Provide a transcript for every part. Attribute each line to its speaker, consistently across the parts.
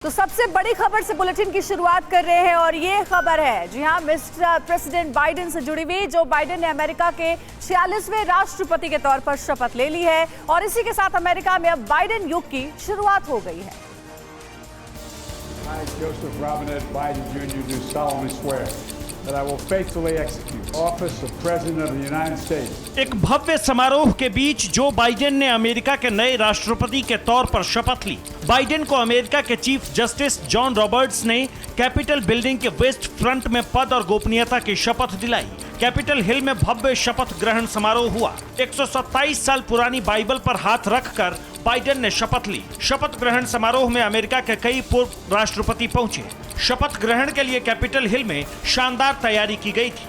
Speaker 1: तो सबसे बड़ी खबर से बुलेटिन की शुरुआत कर रहे हैं और ये खबर है, जी हां, मिस्टर प्रेसिडेंट बाइडेन से जुड़ी हुई। जो बाइडेन ने अमेरिका के 46वें राष्ट्रपति के तौर पर शपथ ले ली है और इसी के साथ अमेरिका में अब बाइडेन युग की शुरुआत हो गई है।
Speaker 2: I, Joseph Robinette Biden Jr., do solemnly swear that I will faithfully execute the office of President of the United States.
Speaker 3: एक भव्य समारोह के बीच जो बाइडेन ने अमेरिका के नए राष्ट्रपति के तौर पर शपथ ली। बाइडेन को अमेरिका के चीफ जस्टिस जॉन रॉबर्ट्स ने कैपिटल बिल्डिंग के वेस्ट फ्रंट में पद और गोपनीयता की शपथ दिलाई। कैपिटल हिल में भव्य शपथ ग्रहण समारोह हुआ। 127 साल पुरानी बाइबल पर हाथ रखकर बाइडेन ने शपथ ली। शपथ ग्रहण समारोह में अमेरिका के कई पूर्व राष्ट्रपति पहुंचे। शपथ ग्रहण के लिए कैपिटल हिल में शानदार तैयारी की गई थी।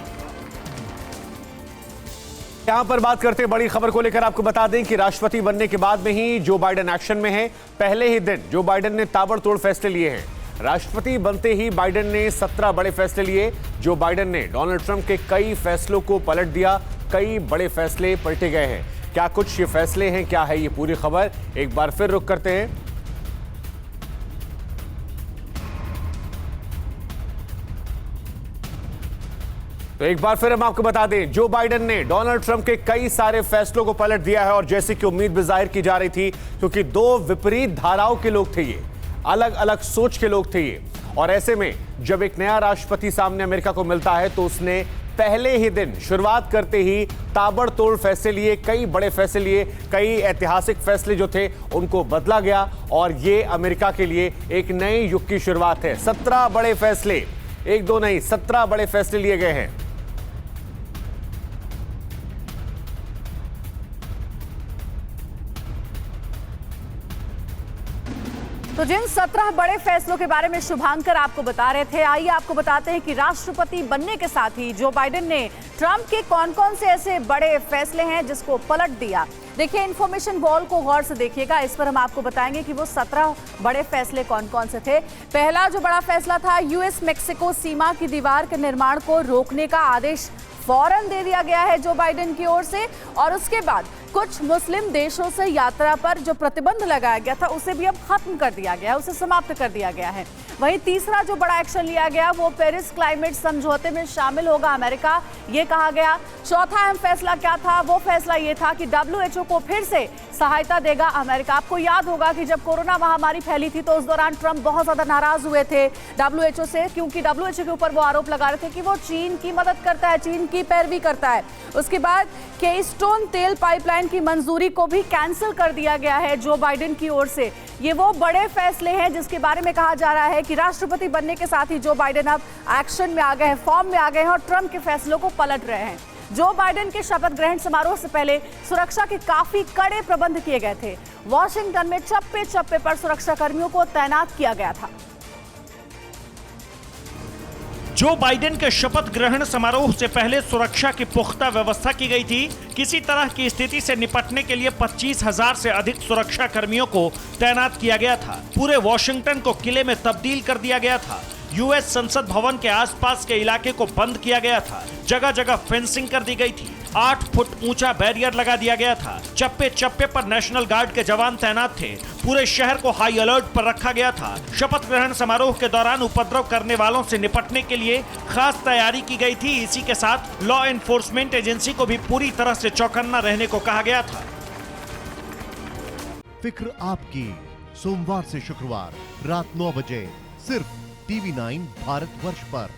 Speaker 4: यहां पर बात करते हैं बड़ी खबर को लेकर। आपको बता दें कि राष्ट्रपति बनने के बाद में ही जो बाइडेन एक्शन में है। पहले ही दिन जो बाइडेन ने ताबड़तोड़ फैसले लिए हैं। राष्ट्रपति बनते ही बाइडेन ने 17 बड़े फैसले लिए। जो बाइडेन ने डोनाल्ड ट्रंप के कई फैसलों को पलट दिया। कई बड़े फैसले पलटे गए हैं। क्या कुछ ये फैसले हैं, क्या है ये पूरी खबर, एक बार फिर रुक करते हैं। तो एक बार फिर हम आपको बता दें, जो बाइडेन ने डोनाल्ड ट्रंप के कई सारे फैसलों को पलट दिया है और जैसे कि उम्मीद भी जाहिर की जा रही थी, क्योंकि दो विपरीत धाराओं के लोग थे ये, अलग अलग सोच के लोग थे ये। और ऐसे में जब एक नया राष्ट्रपति सामने अमेरिका को मिलता है तो उसने पहले ही दिन शुरुआत करते ही ताबड़तोड़ फैसले लिए, कई बड़े फैसले लिए, कई ऐतिहासिक फैसले जो थे उनको बदला गया और ये अमेरिका के लिए एक नए युग की शुरुआत है। 17 बड़े फैसले, एक दो नहीं 17 बड़े फैसले लिए गए हैं।
Speaker 1: तो जिन 17 बड़े फैसलों के बारे में शुभांकर आपको बता रहे थे, आइए आपको बताते हैं कि राष्ट्रपति बनने के साथ ही जो बाइडेन ने ट्रंप के कौन कौन से ऐसे बड़े फैसले हैं जिसको पलट दिया। देखिए, इंफॉर्मेशन वॉल को गौर से देखिएगा, इस पर हम आपको बताएंगे कि वो 17 बड़े फैसले कौन कौन से थे। पहला जो बड़ा फैसला था, यूएस मेक्सिको सीमा की दीवार के निर्माण को रोकने का आदेश फौरन दे दिया गया है जो बाइडेन की ओर से। और उसके बाद कुछ मुस्लिम देशों से यात्रा पर जो प्रतिबंध लगाया गया था उसे भी अब खत्म कर दिया गया है, उसे समाप्त कर दिया गया है। वहीं तीसरा जो बड़ा एक्शन लिया गया वो पेरिस क्लाइमेट समझौते में शामिल होगा अमेरिका, ये कहा गया। चौथा अहम फैसला क्या था? वो फैसला ये था कि WHO को फिर से सहायता देगा अमेरिका। आपको याद होगा कि जब कोरोना महामारी फैली थी तो उस दौरान ट्रंप बहुत ज्यादा नाराज हुए थे WHO से, क्योंकि WHO के ऊपर वो आरोप लगा रहे थे कि वो चीन की मदद करता है, चीन की पैरवी करता है। उसके बाद केस्टोन तेल पाइपलाइन की मंजूरी को भी कैंसिल कर दिया गया है जो बाइडेन की ओर से। ये वो बड़े फैसले हैं जिसके बारे में कहा जा रहा है कि राष्ट्रपति बनने के साथ ही जो बाइडेन अब एक्शन में आ गए हैं, फॉर्म में आ गए हैं और ट्रंप के फैसलों को पलट रहे हैं। जो बाइडेन के शपथ ग्रहण समारोह से पहले सुरक्षा के काफी कड़े प्रबंध किए गए थे। वॉशिंगटन में चप्पे चप्पे पर सुरक्षा कर्मियों को तैनात किया गया था।
Speaker 3: जो बाइडेन के शपथ ग्रहण समारोह से पहले सुरक्षा की पुख्ता व्यवस्था की गई थी। किसी तरह की स्थिति से निपटने के लिए 25,000 से अधिक सुरक्षा कर्मियों को तैनात किया गया था। पूरे वॉशिंगटन को किले में तब्दील कर दिया गया था। यूएस संसद भवन के आसपास के इलाके को बंद किया गया था। जगह जगह फेंसिंग कर दी गई थी। 8 फुट ऊंचा बैरियर लगा दिया गया था। चप्पे चप्पे पर नेशनल गार्ड के जवान तैनात थे। पूरे शहर को हाई अलर्ट पर रखा गया था। शपथ ग्रहण समारोह के दौरान उपद्रव करने वालों से निपटने के लिए खास तैयारी की गई थी। इसी के साथ लॉ एनफोर्समेंट एजेंसी को भी पूरी तरह से चौकन्ना रहने को कहा गया था।
Speaker 5: फिक्र आपकी, सोमवार से शुक्रवार रात 9 बजे सिर्फ TV9 भारतवर्ष पर।